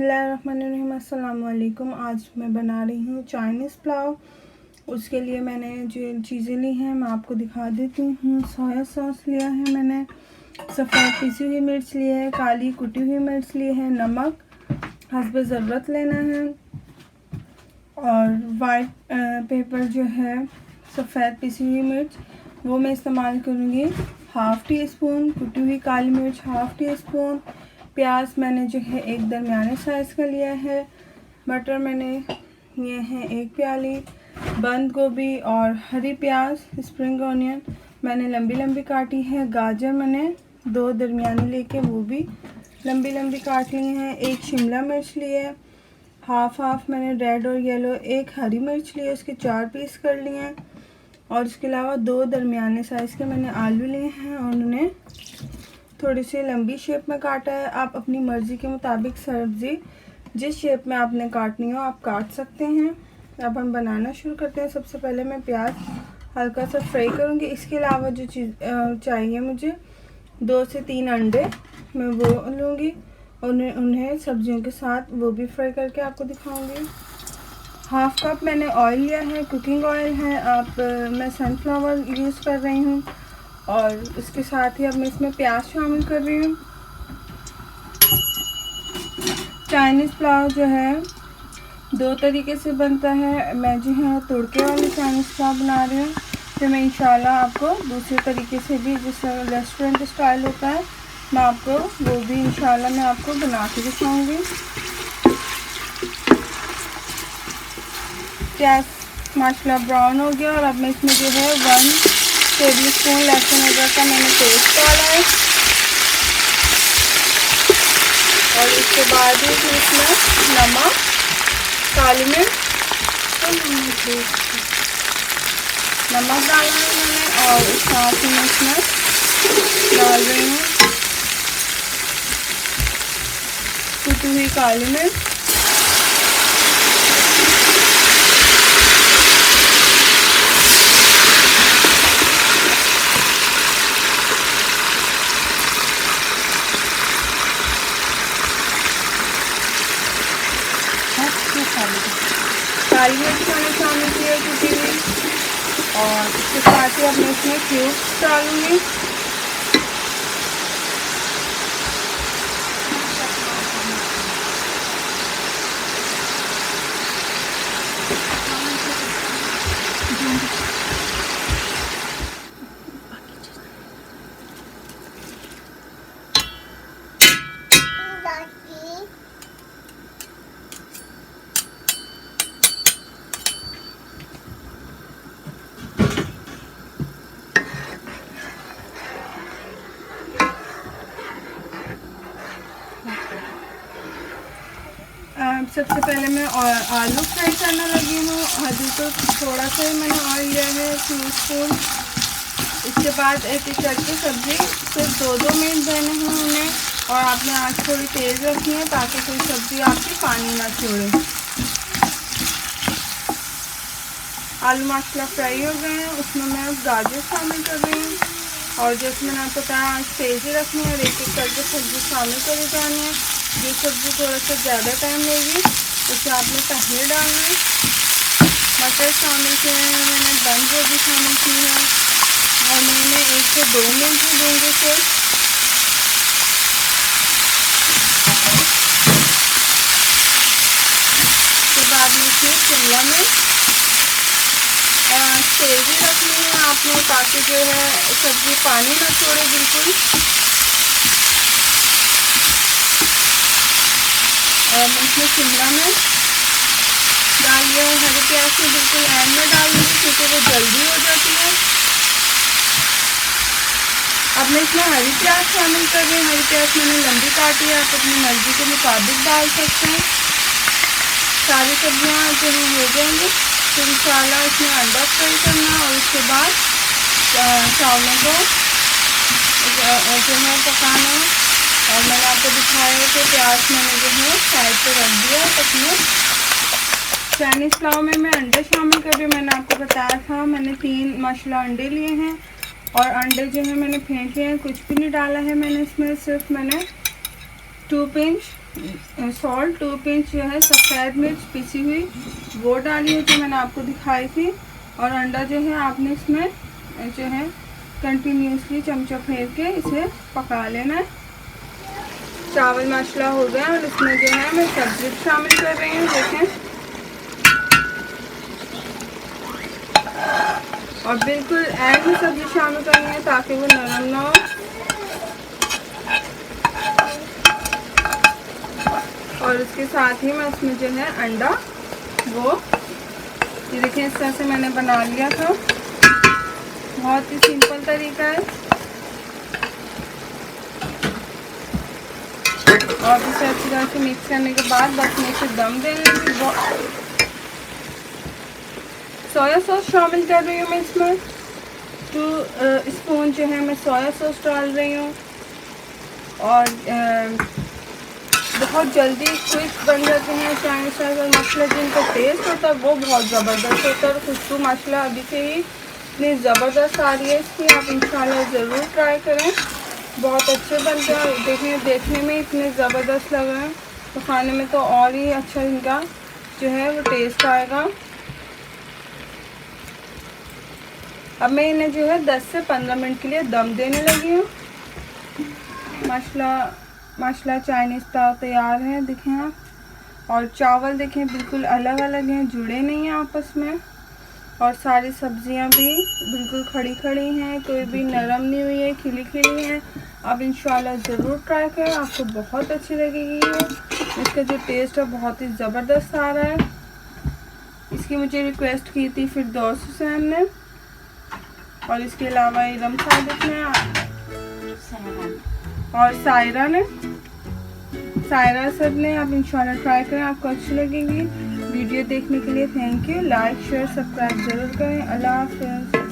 बिस्मिल्लाहिर्रहमानिर्रहीम। अस्सलाम वालेकुम। आज मैं बना रही हूँ चाइनीज़ पुलाव। उसके लिए मैंने जो चीज़ें ली हैं मैं आपको दिखा देती हूँ। सोया सॉस लिया है मैंने, सफ़ेद पीसी हुई मिर्च ली है, काली कुटी हुई मिर्च ली है, नमक हस्ब ज़रूरत लेना है, और वाइट पेपर जो है सफ़ेद पीसी हुई मिर्च वो मैं इस्तेमाल करूँगी। हाफ़ टी स्पून कुटी हुई काली मिर्च, हाफ़ टी स्पून प्याज मैंने जो है एक दरमियाने साइज़ का लिया है। मटर मैंने लिए हैं 1 प्याली, बंद गोभी और हरी प्याज स्प्रिंग ऑनियन मैंने लंबी लंबी काटी है। गाजर मैंने 2 दरमियाने लेके वो भी लंबी लंबी काट ली हैं। 1 शिमला मिर्च लिए, हाफ मैंने रेड और येलो, 1 हरी मिर्च लिए, उसके 4 पीस कर लिए हैं। और इसके अलावा 2 दरमियाने साइज़ के मैंने आलू लिए हैं और उन्हें थोड़ी सी लंबी शेप में काटा है। आप अपनी मर्ज़ी के मुताबिक सब्ज़ी जिस शेप में आपने काटनी हो आप काट सकते हैं। अब हम बनाना शुरू करते हैं। सबसे पहले मैं प्याज हल्का सा फ्राई करूँगी। इसके अलावा जो चीज़ चाहिए मुझे 2 से 3 अंडे मैं वो लूँगी, उन्हें सब्जियों के साथ वो भी फ्राई करके आपको दिखाऊँगी। हाफ़ कप मैंने ऑयल लिया है, कुकिंग ऑयल है, मैं सनफ्लावर यूज़ कर रही हूँ। और इसके साथ ही अब मैं इसमें प्याज शामिल कर रही हूँ। चाइनीज़ पुलाव जो है 2 तरीके से बनता है। मैं जो है तुड़के वाली चाइनीज़ पुलाव बना रही हूँ, फिर मैं इंशाल्लाह आपको दूसरे तरीके से भी जिससे रेस्टोरेंट स्टाइल होता है मैं आपको वो भी इंशाल्लाह मैं आपको बना के दिखाऊँगी। प्याज माशाल्लाह ब्राउन हो गया और अब मैं इसमें जो है 1 टेबल स्पून लहसुन अदरक का मैंने पेस्ट डाला है। और इसके बाद ही इसमें नमक, काली मिर्च, नमक डालना है मैंने, और साथ ही मैं इसमें डाल रही हूँ कुटी हुई काली मिर्च, काली मिर्च मैंने शामिल की है कुटी हुई, और इसके साथ ही अब मैं इसमें क्यूब्स डालूँगी। सबसे पहले मैं आलू फ्राई करने लगी हूँ। अभी तो थोड़ा सा ही मैंने ऑयल लिया है, 2 स्पून। इसके बाद एक एक करके सब्ज़ी सिर्फ 2-2 मिनट देने हैं उन्हें, और आपने आँच थोड़ी तेज़ रखनी है ताकि कोई सब्ज़ी आपकी पानी ना छोड़े। आलू माशाल्लाह फ्राई हो गए हैं, उसमें मैं गाजर शामिल कर रही हूँ। और जैसे मैंने आपको कहा आँच तेज़ ही रखनी है और एक एक करके सब्ज़ी शामिल करी जानी है। जो सब्ज़ी थोड़ा सा ज़्यादा टाइम लेगी उसे आपने पहले डालना है। मटर शामिल किए हैं मैंने, बंद गोभी शामिल की है, और मैंने 1 से 2 मिनट ही देंगे सिर्फ। उसके बाद में फिर शिमला मिर्च, और आँच तेज़ ही रखनी है आपने ताकि जो है सब्ज़ी पानी ना छोड़े बिल्कुल। और मैं इसमें शिमला मिर्च डाल लिया है। हरी प्याज में बिल्कुल एंड में डाल दूँगी क्योंकि वो जल्दी हो जाती है। अब मैं इसमें हरी प्याज शामिल कर रही हूँ। हरी प्याज मैंने लंबी काटी है, आप अपनी मर्ज़ी के मुताबिक डाल सकते हैं। सारी सब्जियाँ जो हो जाएंगी फिर इंशाल्लाह इसमें अंडा फ्राई करना, और उसके बाद चावलों को जो है पकाना है। और मैंने आपको दिखाया है कि प्याज मैंने जो है साइड पे रख दिया पकने। चाइनीज़ पुलाव में मैं अंडे शामिल कर रही हूँ। मैंने आपको बताया था मैंने 3 माशाल्लाह अंडे लिए हैं, और अंडे जो है मैंने फेंक लिए हैं, कुछ भी नहीं डाला है मैंने इसमें। सिर्फ मैंने 2 पिंच सॉल्ट, 2 पिंच जो है सफ़ेद मिर्च पिसी हुई वो डाली है जो मैंने आपको दिखाई थी। और अंडा जो है आपने इसमें जो है कंटिन्यूसली चमचा फेर के इसे पका लेना है। चावल माशाल्लाह हो गया और इसमें जो है मैं सब्जी शामिल कर रही हूँ, देखें। और बिल्कुल एंड में सब्जी शामिल करनी है ताकि वो नरम ना हो। और उसके साथ ही मैं उसमें जो है अंडा वो ये देखिए इस तरह से मैंने बना लिया था। बहुत ही सिंपल तरीका है। और इसे अच्छी तरह से मिक्स करने के बाद बस मैं इसे दम देने लगी। सोया सॉस शामिल कर रही हूँ मैं इसमें। 2 स्पून जो है मैं सोया सॉस डाल रही हूँ। और बहुत जल्दी क्विक बन जाते हैं चाइनीज़ स्टाइल और माशाल्लाह जिनका टेस्ट होता है वो बहुत ज़बरदस्त होता है। और खुशबू माशाल्लाह अभी से ही इतनी ज़बरदस्त आ रही है इसकी, आप इंशाल्लाह ज़रूर ट्राई करें। बहुत अच्छे बनते हैं, देखने में इतने ज़बरदस्त लग रहे हैं तो खाने में तो और ही अच्छा इनका जो है वो टेस्ट आएगा। अब मैं इन्हें जो है 10 से 15 मिनट के लिए दम देने लगी हूँ। माशाल्लाह चाइनीज़ पुलाव तैयार है, देखें आप। और चावल देखें बिल्कुल अलग अलग हैं, जुड़े नहीं हैं आपस में। और सारी सब्जियां भी बिल्कुल खड़ी खड़ी हैं, कोई भी नरम नहीं हुई है, खिली खिली हैं। आप इंशाल्लाह ज़रूर ट्राई करें, आपको बहुत अच्छी लगेगी ये। इसका जो टेस्ट है बहुत ही ज़बरदस्त आ रहा है। इसकी मुझे रिक्वेस्ट की थी फिरदौस हुसैन ने, और इसके अलावा इरम सादिक ने और सायरा सब ने। आप इंशाल्लाह ट्राई करें, आपको अच्छी लगेगी। वीडियो देखने के लिए thank you. Like share subscribe ज़रूर करें। अल्लाह हाफ़िज़।